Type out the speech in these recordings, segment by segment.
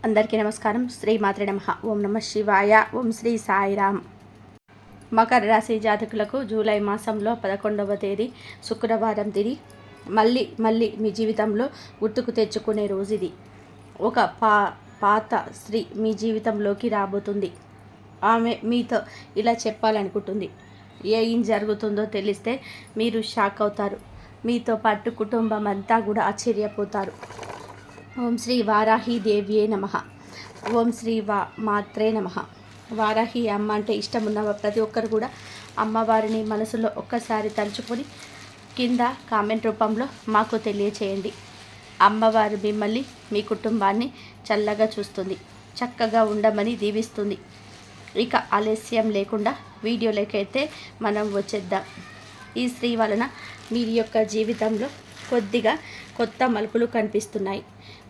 అందరికీ నమస్కారం. శ్రీ మాత్రే నమః. ఓం నమః శివాయ. ఓం శ్రీ సాయిరామ్. మకర రాశి జాతకులకు జూలై మాసంలో 11వ తేదీ శుక్రవారం తిది మళ్ళీ మీ జీవితంలో గుర్తుకు తెచ్చుకునే రోజు ఇది. ఒక పాత స్త్రీ మీ జీవితంలోకి రాబోతుంది. ఆమె మీతో ఇలా చెప్పాలనుకుంటుంది. ఏం జరుగుతుందో తెలిస్తే మీరు షాక్ అవుతారు. మీతో పాటు కుటుంబం అంతా కూడా ఆశ్చర్యపోతారు. ఓం శ్రీ వారాహి దేవ్యే నమః. ఓం శ్రీ మాత్రే నమః. వారాహి అమ్మ అంటే ఇష్టం ఉన్న ప్రతి ఒక్కరు కూడా అమ్మవారిని మనసులో ఒక్కసారి తలుచుకొని కింద కామెంట్ రూపంలో మాకు తెలియచేయండి. అమ్మవారు మిమ్మల్ని మీ కుటుంబాన్ని చల్లగా చూస్తుంది, చక్కగా ఉండమని దీవిస్తుంది. ఇక ఆలస్యం లేకుండా వీడియోలోకైతే మనం వచ్చేద్దాం. ఈ స్త్రీ వలన మీ యొక్క జీవితంలో కొద్దిగా కొత్త మలుపులు కనిపిస్తున్నాయి.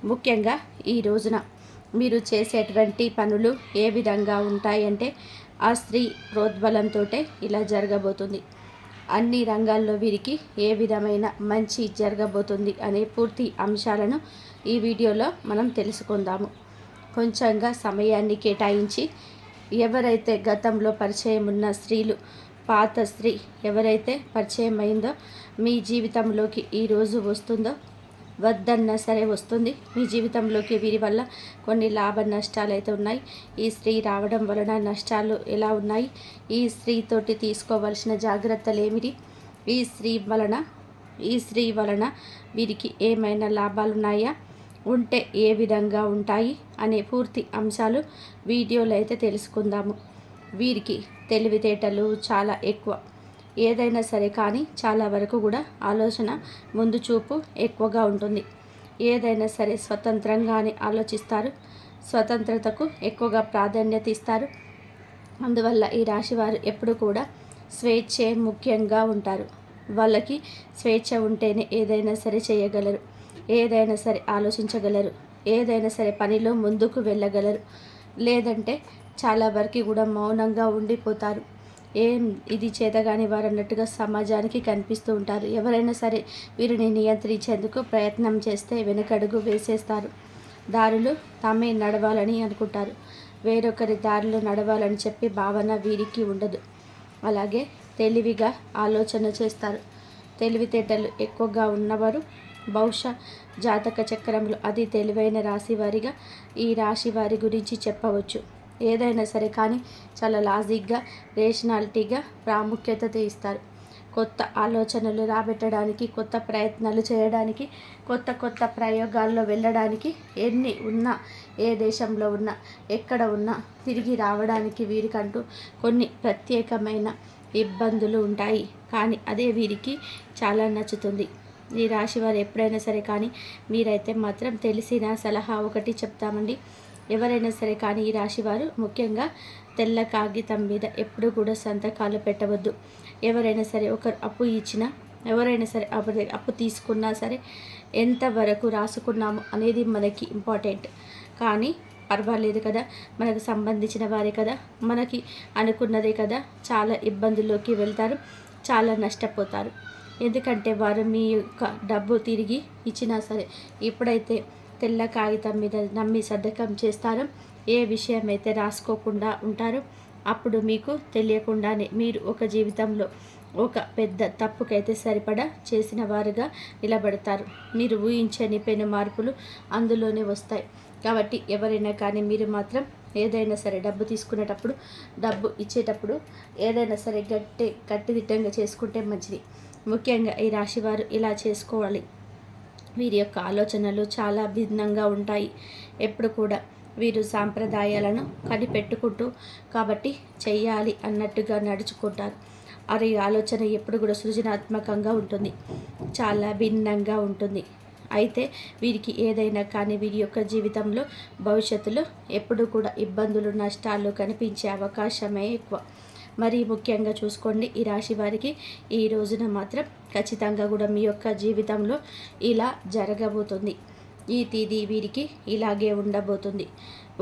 ముఖ్యంగా ఈ రోజున మీరు చేసేటువంటి పనులు ఏ విధంగా ఉంటాయంటే ఆ స్త్రీ ప్రోద్బలంతో ఇలా జరగబోతుంది. అన్ని రంగాల్లో వీరికి ఏ విధమైన మంచి జరగబోతుంది అనే పూర్తి అంశాలను ఈ వీడియోలో మనం తెలుసుకుందాము. కొంచెంగా సమయాన్ని కేటాయించి ఎవరైతే గతంలో పరిచయం ఉన్న స్త్రీలు, పాత స్త్రీ ఎవరైతే పరిచయం అయిందో మీ జీవితంలోకి ఈరోజు వస్తుందో, వద్దన్నా సరే వస్తుంది. మీ జీవితంలోకి వీరి వల్ల కొన్ని లాభ నష్టాలు అయితే ఉన్నాయి. ఈ స్త్రీ రావడం వలన నష్టాలు ఎలా ఉన్నాయి, ఈ స్త్రీతోటి తీసుకోవాల్సిన జాగ్రత్తలు ఏమిటి, ఈ స్త్రీ వలన వీరికి ఏమైనా లాభాలు ఉన్నాయా, ఉంటే ఏ విధంగా ఉంటాయి అనే పూర్తి అంశాలు వీడియోలో అయితే తెలుసుకుందాము. వీరికి తెలివితేటలు చాలా ఎక్కువ. ఏదైనా సరే కానీ చాలా వరకు కూడా ఆలోచన ముందు చూపు ఎక్కువగా ఉంటుంది. ఏదైనా సరే స్వతంత్రంగానే ఆలోచిస్తారు. స్వతంత్రతకు ఎక్కువగా ప్రాధాన్యత ఇస్తారు. అందువల్ల ఈ రాశి వారు ఎప్పుడు కూడా స్వేచ్ఛే ముఖ్యంగా ఉంటారు. వాళ్ళకి స్వేచ్ఛ ఉంటేనే ఏదైనా సరే చేయగలరు, ఏదైనా సరే ఆలోచించగలరు, ఏదైనా సరే పనిలో ముందుకు వెళ్ళగలరు. లేదంటే చాలా వరకు కూడా మౌనంగా ఉండిపోతారు. ఏం ఇది చేతగాని వారు అన్నట్టుగా సమాజానికి కనిపిస్తూ ఉంటారు. ఎవరైనా సరే వీరిని నియంత్రించేందుకు ప్రయత్నం చేస్తే వెనకడుగు వేసేస్తారు. దారులు తామే నడవాలని అనుకుంటారు. వేరొకరి దారిలో నడవాలని చెప్పి భావన వీరికి ఉండదు. అలాగే తెలివిగా ఆలోచన చేస్తారు. తెలివితేటలు ఎక్కువగా ఉన్నవారు బహుశా జాతక చక్రంలో అతి తెలివైన రాశి వారిగా ఈ రాశి వారి గురించి చెప్పవచ్చు. ఏదైనా సరే కానీ చాలా లాజిక్గా, రేషనాలిటీగా ప్రాముఖ్యత ఇస్తారు. కొత్త ఆలోచనలు రాబెట్టడానికి, కొత్త ప్రయత్నాలు చేయడానికి, కొత్త ప్రయోగాల్లో వెళ్ళడానికి, ఎన్ని ఉన్నా, ఏ దేశంలో ఉన్నా, ఎక్కడ ఉన్నా తిరిగి రావడానికి వీరికంటూ కొన్ని ప్రత్యేకమైన ఇబ్బందులు ఉంటాయి. కానీ అదే వీరికి చాలా నచ్చుతుంది. ఈ రాశి వారు ఎప్పుడైనా సరే కానీ మీరైతే మాత్రం తెలిసిన సలహా ఒకటి చెప్తామండి. ఎవరైనా సరే కానీ ఈ రాశివారు ముఖ్యంగా తెల్ల కాగితం మీద ఎప్పుడు కూడా సంతకాలు పెట్టవద్దు. ఎవరైనా సరే ఒకరు అప్పు ఇచ్చినా, ఎవరైనా సరే అప్పు తీసుకున్నా సరే ఎంతవరకు రాసుకున్నాము అనేది మనకి ఇంపార్టెంట్. కానీ పర్వాలేదు కదా, మనకు సంబంధించిన వారే కదా, మనకి అనుకున్నదే కదా, చాలా ఇబ్బందుల్లోకి వెళ్తారు, చాలా నష్టపోతారు. ఎందుకంటే వారు మీ యొక్క డబ్బు తిరిగి ఇచ్చినా సరే ఎప్పుడైతే తెల్ల కాగితం మీద నమ్మి సంతకం చేస్తారో, ఏ విషయం అయితే రాసుకోకుండా ఉంటారో, అప్పుడు మీకు తెలియకుండానే మీరు ఒక జీవితంలో ఒక పెద్ద తప్పుకైతే సరిపడా చేసిన వారుగా నిలబడతారు. మీరు ఊహించని పెను మార్పులు అందులోనే వస్తాయి. కాబట్టి ఎవరైనా కానీ మీరు మాత్రం ఏదైనా సరే డబ్బు తీసుకునేటప్పుడు, డబ్బు ఇచ్చేటప్పుడు ఏదైనా సరే కట్టుదిట్టంగా చేసుకుంటే మంచిది. ముఖ్యంగా ఈ రాశివారు ఇలా చేసుకోవాలి. వీరి యొక్క ఆలోచనలు చాలా భిన్నంగా ఉంటాయి. ఎప్పుడు కూడా వీరు సాంప్రదాయాలను కనిపెట్టుకుంటూ కాబట్టి చెయ్యాలి అన్నట్టుగా నడుచుకుంటారు. అది ఆలోచన ఎప్పుడు కూడా సృజనాత్మకంగా ఉంటుంది, చాలా భిన్నంగా ఉంటుంది. అయితే వీరికి ఏదైనా కానీ వీరి యొక్క జీవితంలో భవిష్యత్తులో ఎప్పుడు కూడా ఇబ్బందులు, నష్టాలు కనిపించే అవకాశమే ఎక్కువ. మరి ముఖ్యంగా చూసుకోండి, ఈ రాశి వారికి ఈ రోజున మాత్రం ఖచ్చితంగా కూడా మీ యొక్క జీవితంలో ఇలా జరగబోతుంది. ఈ తేదీ వీరికి ఇలాగే ఉండబోతుంది.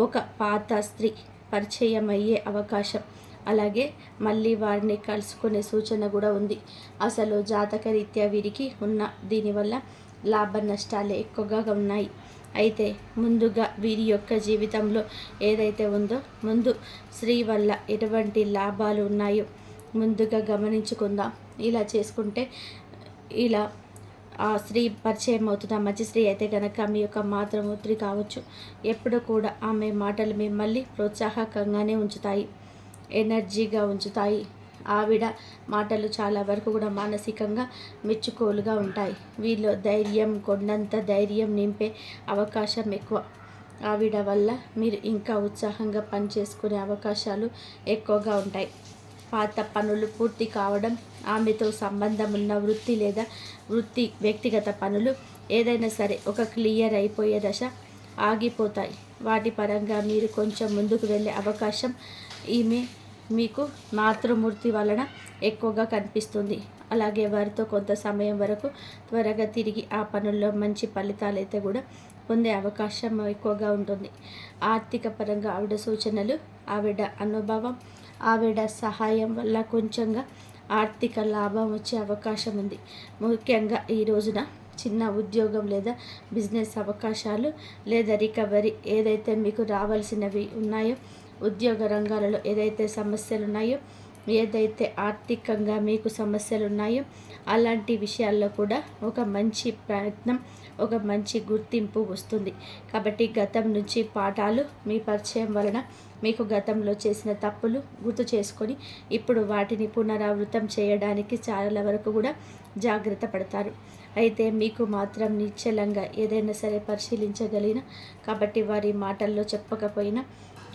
ఒక పాత స్త్రీ పరిచయం అయ్యే అవకాశం, అలాగే మళ్ళీ వారిని కలుసుకునే సూచన కూడా ఉంది. అసలు జాతక రీత్యా వీరికి ఉన్న దీనివల్ల లాభ నష్టాలే ఎక్కువగా ఉన్నాయి. అయితే ముందుగా వీరి యొక్క జీవితంలో ఏదైతే ఉందో ముందు స్త్రీ వల్ల ఎటువంటి లాభాలు ఉన్నాయో ముందుగా గమనించుకుందాం. ఇలా చేసుకుంటే ఇలా ఆ స్త్రీ పరిచయం అవుతున్న మంచి స్త్రీ అయితే కనుక మీ యొక్క మాతృమూర్తి కావచ్చు. ఎప్పుడు కూడా ఆమె మాటలు మిమ్మల్ని ప్రోత్సాహకంగానే ఉంచుతాయి, ఎనర్జీగా ఉంచుతాయి. ఆవిడ మాటలు చాలా వరకు కూడా మానసికంగా మెచ్చుకోలుగా ఉంటాయి. వీళ్ళు ధైర్యం, కొండంత ధైర్యం నింపే అవకాశం ఎక్కువ. ఆవిడ వల్ల మీరు ఇంకా ఉత్సాహంగా పనిచేసుకునే అవకాశాలు ఎక్కువగా ఉంటాయి. పాత పనులు పూర్తి కావడం, ఆమెతో సంబంధం ఉన్న వృత్తి లేదా వ్యక్తిగత పనులు ఏదైనా సరే ఒక క్లియర్ అయిపోయే దశ ఆగిపోతాయి. వాటి పరంగా మీరు కొంచెం ముందుకు వెళ్ళే అవకాశం ఈమె మీకు మాతృమూర్తి వలన ఎక్కువగా కనిపిస్తుంది. అలాగే వారితో కొంత సమయం వరకు త్వరగా తిరిగి ఆ పనుల్లో మంచి ఫలితాలు అయితే కూడా పొందే అవకాశం ఎక్కువగా ఉంటుంది. ఆర్థిక పరంగా ఆవిడ సూచనలు, ఆవిడ అనుభవం, ఆవిడ సహాయం వల్ల కొంచెంగా ఆర్థిక లాభం వచ్చే అవకాశం ఉంది. ముఖ్యంగా ఈ రోజున చిన్న ఉద్యోగం లేదా బిజినెస్ అవకాశాలు లేదా రికవరీ ఏదైతే మీకు రావాల్సినవి ఉన్నాయో, ఉద్యోగ రంగాలలో ఏదైతే సమస్యలు ఉన్నాయో, ఏదైతే ఆర్థికంగా మీకు సమస్యలు ఉన్నాయో అలాంటి విషయాల్లో కూడా ఒక మంచి ప్రయత్నం, ఒక మంచి గుర్తింపు వస్తుంది. కాబట్టి గతం నుంచి పాఠాలు మీ పరిచయం వలన మీకు గతంలో చేసిన తప్పులు గుర్తు చేసుకొని ఇప్పుడు వాటిని పునరావృతం చేయడానికి చాలా వరకు కూడా జాగ్రత్త పడతారు. అయితే మీకు మాత్రం నిశ్చలంగా ఏదైనా సరే పరిశీలించగలిగిన కాబట్టి వారి మాటల్లో చెప్పకపోయినా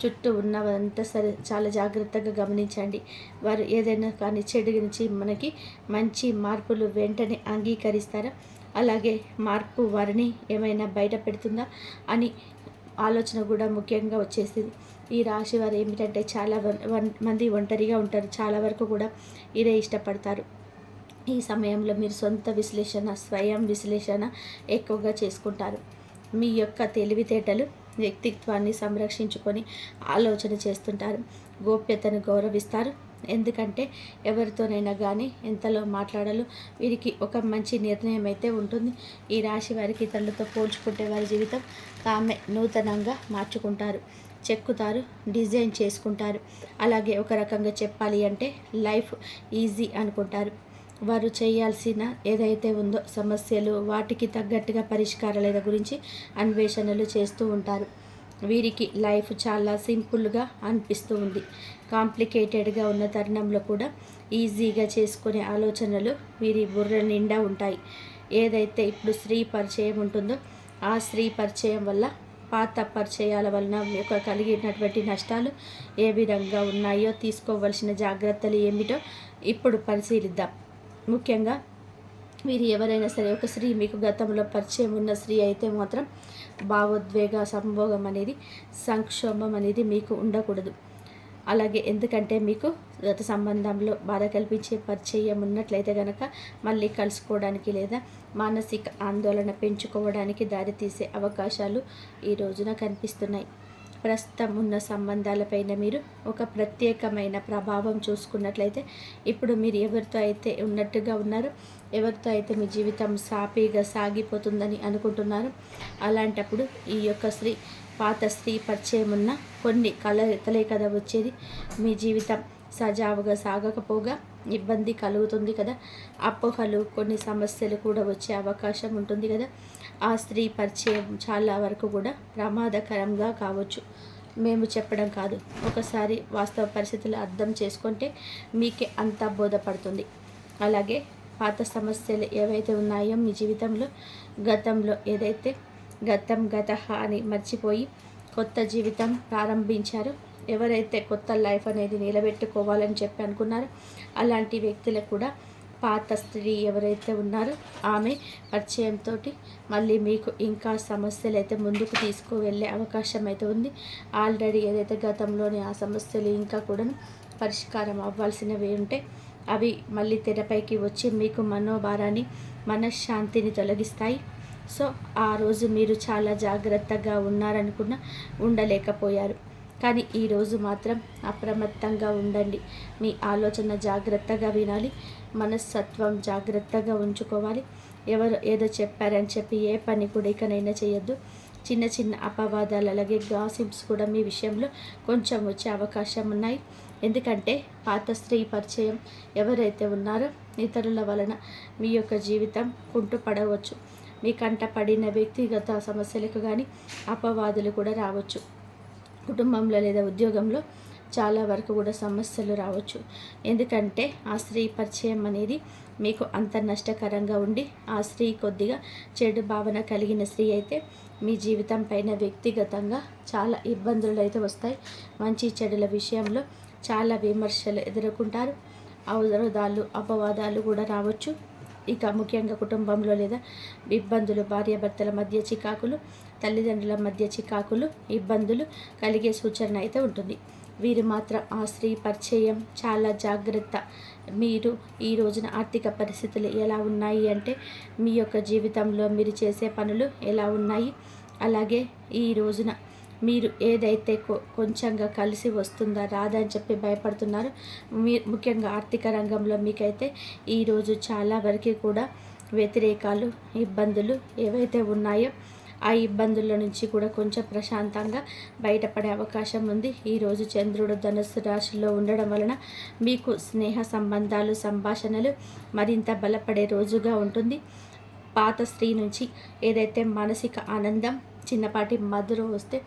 చుట్టూ ఉన్నవంతా సరే చాలా జాగ్రత్తగా గమనించండి. వారు ఏదైనా కానీ చెడు గురించి మనకి మంచి మార్పులు వెంటనే అంగీకరిస్తారా, అలాగే మార్పు వారిని ఏమైనా బయట పెడుతుందా అని ఆలోచన కూడా ముఖ్యంగా వచ్చేసింది. ఈ రాశి వారు ఏమిటంటే చాలా మంది ఒంటరిగా ఉంటారు, చాలా వరకు కూడా ఇదే ఇష్టపడతారు. ఈ సమయంలో మీరు సొంత విశ్లేషణ, స్వయం విశ్లేషణ ఎక్కువగా చేసుకుంటారు. మీ యొక్క తెలివితేటలు, వ్యక్తిత్వాన్ని సంరక్షించుకొని ఆలోచన చేస్తుంటారు. గోప్యతను గౌరవిస్తారు. ఎందుకంటే ఎవరితోనైనా కానీ ఎంతలో మాట్లాడాలో వీరికి ఒక మంచి నిర్ణయం అయితే ఉంటుంది. ఈ రాశి వారికి ఇతరులతో పోల్చుకుంటే వారి జీవితం తామే నూతనంగా మార్చుకుంటారు, చెక్కుతారు, డిజైన్ చేసుకుంటారు. అలాగే ఒక రకంగా చెప్పాలి అంటే లైఫ్ ఈజీ అనుకుంటారు. వారు చేయాల్సిన ఏదైతే ఉందో సమస్యలు, వాటికి తగ్గట్టుగా పరిష్కారాల గురించి అన్వేషణలు చేస్తూ ఉంటారు. వీరికి లైఫ్ చాలా సింపుల్గా అనిపిస్తూ ఉంది. కాంప్లికేటెడ్గా ఉన్న తరుణంలో కూడా ఈజీగా చేసుకునే ఆలోచనలు వీరి బుర్ర నిండా ఉంటాయి. ఏదైతే ఇప్పుడు స్త్రీ పరిచయం ఉంటుందో ఆ స్త్రీ పరిచయం వల్ల పాత పరిచయాల వలన మీకు కలిగినటువంటి నష్టాలు ఏ విధంగా ఉన్నాయో, తీసుకోవలసిన జాగ్రత్తలు ఏమిటో ఇప్పుడు పరిశీలిద్దాం. ముఖ్యంగా మీరు ఎవరైనా సరే ఒక స్త్రీ మీకు గతంలో పరిచయం ఉన్న స్త్రీ అయితే మాత్రం భావోద్వేగ సంభోగం అనేది, సంక్షోభం అనేది మీకు ఉండకూడదు. అలాగే ఎందుకంటే మీకు గత సంబంధంలో బాధ కల్పించే పరిచయం ఉన్నట్లయితే కనుక మళ్ళీ కలుసుకోవడానికి లేదా మానసిక ఆందోళన పెంచుకోవడానికి దారితీసే అవకాశాలు ఈ రోజున కనిపిస్తున్నాయి. ప్రస్తుతం ఉన్న సంబంధాలపైన మీరు ఒక ప్రత్యేకమైన ప్రభావం చూసుకున్నట్లయితే ఇప్పుడు మీరు ఎవరితో అయితే ఉన్నట్టుగా ఉన్నారో, ఎవరితో అయితే మీ జీవితం సాఫీగా సాగిపోతుందని అనుకుంటున్నారో అలాంటప్పుడు ఈ యొక్క పాత స్త్రీ పరిచయం ఉన్న కొన్ని కలయికలే కదా వచ్చేది. మీ జీవితం సజావుగా సాగకపోగా ఇబ్బంది కలుగుతుంది కదా, అపోహలు, కొన్ని సమస్యలు కూడా వచ్చే అవకాశం ఉంటుంది కదా. ఆ స్త్రీ పరిచయం చాలా వరకు కూడా ప్రమాదకరంగా కావచ్చు. మేము చెప్పడం కాదు, ఒకసారి వాస్తవ పరిస్థితులు అర్థం చేసుకుంటే మీకే అంతా బోధపడుతుంది. అలాగే పాత సమస్యలు ఏవైతే ఉన్నాయో మీ జీవితంలో, గతంలో ఏదైతే గతహ అని మర్చిపోయి కొత్త జీవితం ప్రారంభించారో, ఎవరైతే కొత్త లైఫ్ అనేది నిలబెట్టుకోవాలని చెప్పి అనుకున్నారో అలాంటి వ్యక్తులకు కూడా పాత స్త్రీ ఎవరైతే ఉన్నారో ఆమె పరిచయంతో మళ్ళీ మీకు ఇంకా సమస్యలు అయితే ముందుకు తీసుకువెళ్ళే అవకాశం అయితే ఉంది. ఆల్రెడీ ఏదైతే గతంలోని ఆ సమస్యలు ఇంకా కూడా పరిష్కారం అవ్వాల్సినవి ఉంటే అవి మళ్ళీ తెరపైకి వచ్చి మీకు మనోభారాన్ని, మనశ్శాంతిని తొలగిస్తాయి. సో ఆ రోజు మీరు చాలా జాగ్రత్తగా ఉన్నారనుకున్నా ఉండలేకపోయారు. కానీ ఈరోజు మాత్రం అప్రమత్తంగా ఉండండి. మీ ఆలోచన జాగ్రత్తగా వినాలి, మనస్తత్వం జాగ్రత్తగా ఉంచుకోవాలి. ఎవరు ఏదో చెప్పారని చెప్పి ఏ పని కూడా ఇకనైనా చేయొద్దు. చిన్న చిన్న అపవాదాలు అలాగే గాసిప్స్ కూడా మీ విషయంలో కొంచెం వచ్చే అవకాశం ఉన్నాయి. ఎందుకంటే పాత స్త్రీ పరిచయం ఎవరైతే ఉన్నారో ఇతరుల వలన మీ యొక్క జీవితం కుంటుపడవచ్చు. మీ కంట పడిన వ్యక్తిగత సమస్యలకు కానీ అపవాదులు కూడా రావచ్చు. కుటుంబంలో లేదా ఉద్యోగంలో చాలా వరకు కూడా సమస్యలు రావచ్చు. ఎందుకంటే ఆ స్త్రీ పరిచయం అనేది మీకు అంత నష్టకరంగా ఉండి ఆ స్త్రీ కొద్దిగా చెడు భావన కలిగిన స్త్రీ అయితే మీ జీవితం పైన వ్యక్తిగతంగా చాలా ఇబ్బందులు అయితే వస్తాయి. మంచి చెడుల విషయంలో చాలా విమర్శలు ఎదుర్కొంటారు. అవరోధాలు అపవాదాలు కూడా రావచ్చు. ఇక ముఖ్యంగా కుటుంబంలో లేదా ఇబ్బందులు, భార్యాభర్తల మధ్య చికాకులు, తల్లిదండ్రుల మధ్య చికాకులు, ఇబ్బందులు కలిగే సూచన అయితే ఉంటుంది. వీరు మాత్రం ఆ స్త్రీ పరిచయం చాలా జాగ్రత్త. మీరు ఈ రోజున ఆర్థిక పరిస్థితులు ఎలా ఉన్నాయి అంటే మీ యొక్క జీవితంలో మీరు చేసే పనులు ఎలా ఉన్నాయి, అలాగే ఈ రోజున మీరు ఏదైతే కొంచెంగా కలిసి వస్తుందా రాదా అని చెప్పి భయపడుతున్నారు. ముఖ్యంగా ఆర్థిక రంగంలో మీకైతే ఈరోజు చాలా వరకు కూడా వ్యతిరేకాలు, ఇబ్బందులు ఏవైతే ఉన్నాయో ఆ ఇబ్బందుల నుంచి కూడా కొంచెం ప్రశాంతంగా బయటపడే అవకాశం ఉంది. ఈరోజు చంద్రుడు ధనుస్సు రాశిలో ఉండడం వలన మీకు స్నేహ సంబంధాలు, సంభాషణలు మరింత బలపడే రోజుగా ఉంటుంది. పాత స్త్రీ నుంచి ఏదైతే మానసిక ఆనందం, చిన్నపాటి మధురం వస్తే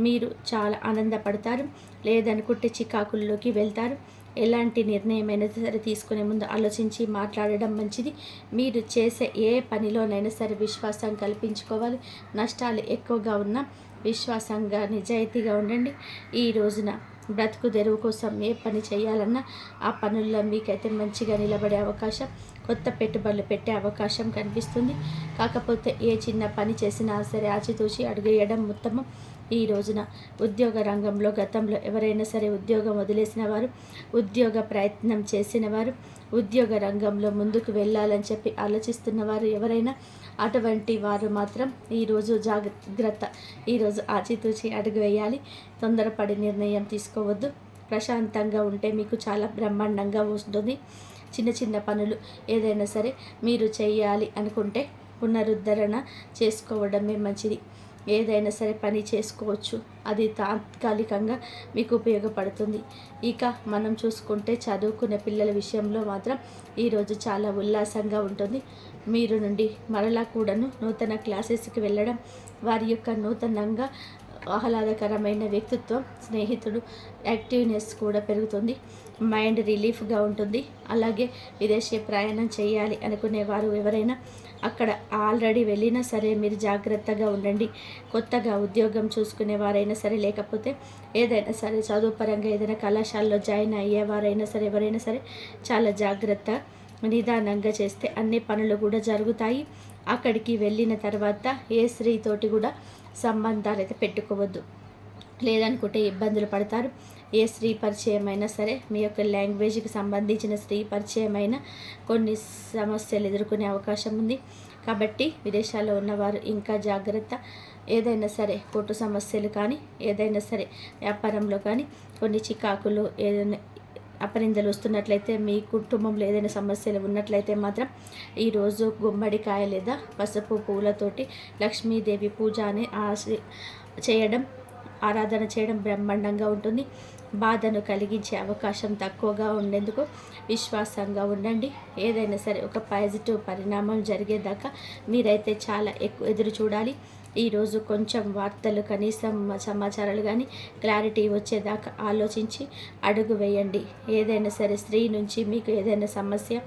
మీరు చాలా ఆనందపడతారు. లేదనుకుంటే చికాకుల్లోకి వెళ్తారు. ఎలాంటి నిర్ణయమైనా సరే తీసుకునే ముందు ఆలోచించి మాట్లాడడం మంచిది. మీరు చేసే ఏ పనిలోనైనా సరే విశ్వాసం కల్పించుకోవాలి. నష్టాలు ఎక్కువగా ఉన్నా విశ్వాసంగా, నిజాయితీగా ఉండండి. ఈ రోజున బ్రతుకు తెరువు కోసం ఏ పని చేయాలన్నా ఆ పనుల్లో మీకైతే మంచిగా నిలబడే అవకాశం, కొత్త పెట్టుబడులు పెట్టే అవకాశం కనిపిస్తుంది. కాకపోతే ఏ చిన్న పని చేసినా సరే ఆచితూచి అడుగేయడం ఉత్తమం. ఈ రోజున ఉద్యోగ రంగంలో గతంలో ఎవరైనా సరే ఉద్యోగం వదిలేసిన వారు, ఉద్యోగ ప్రయత్నం చేసిన వారు, ఉద్యోగ రంగంలో ముందుకు వెళ్ళాలని చెప్పి ఆలోచిస్తున్నవారు ఎవరైనా అటువంటి వారు మాత్రం ఈరోజు జాగ్రత్త. ఈరోజు ఆచితూచి అడుగు వేయాలి. తొందరపడి నిర్ణయం తీసుకోవద్దు. ప్రశాంతంగా ఉంటే మీకు చాలా బ్రహ్మాండంగా వస్తుంది. చిన్న చిన్న పనులు ఏదైనా సరే మీరు చేయాలి అనుకుంటే పునరుద్ధరణ చేసుకోవడమే మంచిది. ఏదైనా సరే పని చేసుకోవచ్చు, అది తాత్కాలికంగా మీకు ఉపయోగపడుతుంది. ఇక మనం చూసుకుంటే చదువుకునే పిల్లల విషయంలో మాత్రం ఈరోజు చాలా ఉల్లాసంగా ఉంటుంది. మీరు నుండి మరలా కూడాను నూతన క్లాసెస్కి వెళ్ళడం, వారి యొక్క నూతనంగా ఆహ్లాదకరమైన వ్యక్తిత్వం, స్నేహితుడు యాక్టివ్నెస్ కూడా పెరుగుతుంది. మైండ్ రిలీఫ్గా ఉంటుంది. అలాగే విదేశీ ప్రయాణం చేయాలి అనుకునేవారు ఎవరైనా అక్కడ ఆల్రెడీ వెళ్ళినా సరే మీరు జాగ్రత్తగా ఉండండి. కొత్తగా ఉద్యోగం చూసుకునే వారైనా సరే, లేకపోతే ఏదైనా సరే చదువు పరంగా ఏదైనా కళాశాలలో జాయిన్ అయ్యేవారైనా సరే, ఎవరైనా సరే చాలా జాగ్రత్త, నిదానంగా చేస్తే అన్ని పనులు కూడా జరుగుతాయి. అక్కడికి వెళ్ళిన తర్వాత ఏ స్త్రీతోటి కూడా సంబంధాలు అయితే పెట్టుకోవద్దు. లేదనుకుంటే ఇబ్బందులు పడతారు. ఏ స్త్రీ పరిచయం అయినా సరే మీ యొక్క లాంగ్వేజ్కి సంబంధించిన స్త్రీ పరిచయం అయినా కొన్ని సమస్యలు ఎదుర్కొనే అవకాశం ఉంది. కాబట్టి విదేశాల్లో ఉన్నవారు ఇంకా జాగ్రత్త. ఏదైనా సరే కోర్టు సమస్యలు కానీ, ఏదైనా సరే వ్యాపారంలో కానీ కొన్ని చికాకులు, ఏదైనా అపనిందలు వస్తున్నట్లయితే, మీ కుటుంబంలో ఏదైనా సమస్యలు ఉన్నట్లయితే మాత్రం ఈరోజు గుమ్మడికాయ లేదా పసుపు పూలతోటి లక్ష్మీదేవి పూజ అనే చేయడం, ఆరాధన చేయడం బ్రహ్మాండంగా ఉంటుంది. బాధను కలిగించే అవకాశం తక్కువగా ఉండేందుకు విశ్వాసంగా ఉండండి. ఏదైనా సరే ఒక పాజిటివ్ పరిణామం జరిగేదాకా మీరైతే చాలా ఎక్కువ ఎదురు చూడాలి. ఈరోజు కొంచెం వార్తలు, కనీసం సమాచారాలు కానీ క్లారిటీ వచ్చేదాకా ఆలోచించి అడుగు వేయండి. ఏదైనా సరే స్త్రీ నుంచి మీకు ఏదైనా సమస్య,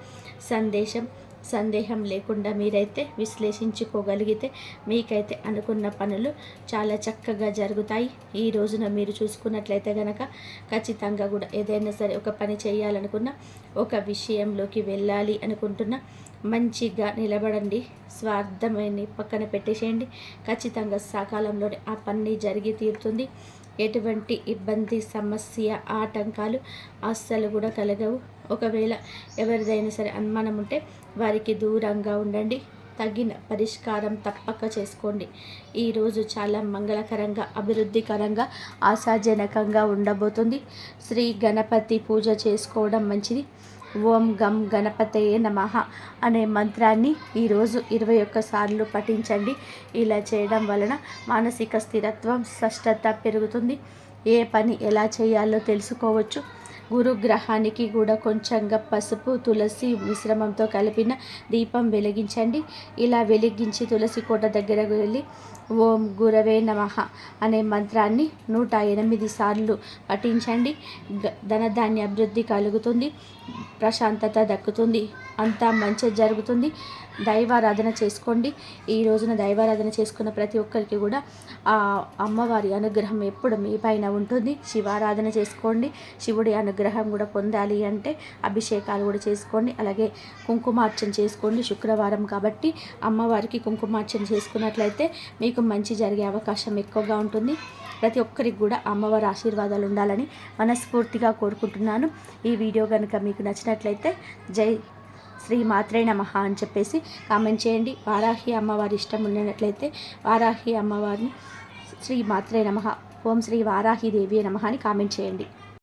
సందేహం లేకుండా మీరైతే విశ్లేషించుకోగలిగితే మీకైతే అనుకున్న పనులు చాలా చక్కగా జరుగుతాయి. ఈ రోజున మీరు చూసుకున్నట్లయితే కనుక ఖచ్చితంగా కూడా ఏదైనా సరే ఒక పని చేయాలనుకున్న, ఒక విషయంలోకి వెళ్ళాలి అనుకుంటున్నా మంచిగా నిలబడండి. స్వార్థమైన పక్కన పెట్టేసేయండి. ఖచ్చితంగా సకాలంలోనే ఆ పని జరిగి తీరుతుంది. ఎటువంటి ఇబ్బంది, సమస్య, ఆటంకాలు అస్సలు కూడా కలగవు. ఒకవేళ ఎవరిదైనా సరే అనుమానం ఉంటే వారికి దూరంగా ఉండండి. తగిన పరిష్కారం తప్పక చేసుకోండి. ఈరోజు చాలా మంగళకరంగా, అభివృద్ధికరంగా, ఆశాజనకంగా ఉండబోతుంది. శ్రీ గణపతి పూజ చేసుకోవడం మంచిది. ఓం గం గణపతయే నమః అనే మంత్రాన్ని ఈరోజు 21 సార్లు పఠించండి. ఇలా చేయడం వలన మానసిక స్థిరత్వం, స్పష్టత పెరుగుతుంది. ఏ పని ఎలా చేయాలో తెలుసుకోవచ్చు. గురుగ్రహానికి కూడా కొంచెంగా పసుపు, తులసి మిశ్రమంతో కలిపిన దీపం వెలిగించండి. ఇలా వెలిగించి తులసి కోట దగ్గరకు వెళ్ళి ఓం గురవే నమః అనే మంత్రాన్ని 108 సార్లు పఠించండి. ధనధాన్య అభివృద్ధి కలుగుతుంది, ప్రశాంతత దక్కుతుంది, అంతా మంచి జరుగుతుంది. దైవారాధన చేసుకోండి. ఈ రోజున దైవారాధన చేసుకున్న ప్రతి ఒక్కరికి కూడా ఆ అమ్మవారి అనుగ్రహం ఎప్పుడు మీ పైన ఉంటుంది. శివారాధన చేసుకోండి. శివుడి అనుగ్రహం కూడా పొందాలి అంటే అభిషేకాలు కూడా చేసుకోండి. అలాగే కుంకుమార్చన చేసుకోండి. శుక్రవారం కాబట్టి అమ్మవారికి కుంకుమార్చన చేసుకున్నట్లయితే మీకు మంచి జరిగే అవకాశం ఎక్కువగా ఉంటుంది. ప్రతి ఒక్కరికి కూడా అమ్మవారి ఆశీర్వాదాలు ఉండాలని మనస్ఫూర్తిగా కోరుకుంటున్నాను. ఈ వీడియో కనుక మీకు నచ్చినట్లయితే జై శ్రీ మాత్రే నమః అని చెప్పేసి కామెంట్ చేయండి. వారాహి అమ్మవారి ఇష్టం ఉన్నట్లయితే వారాహి అమ్మవారిని శ్రీ మాత్రే నమః, ఓం శ్రీ వారాహి దేవి నమః అని కామెంట్ చేయండి.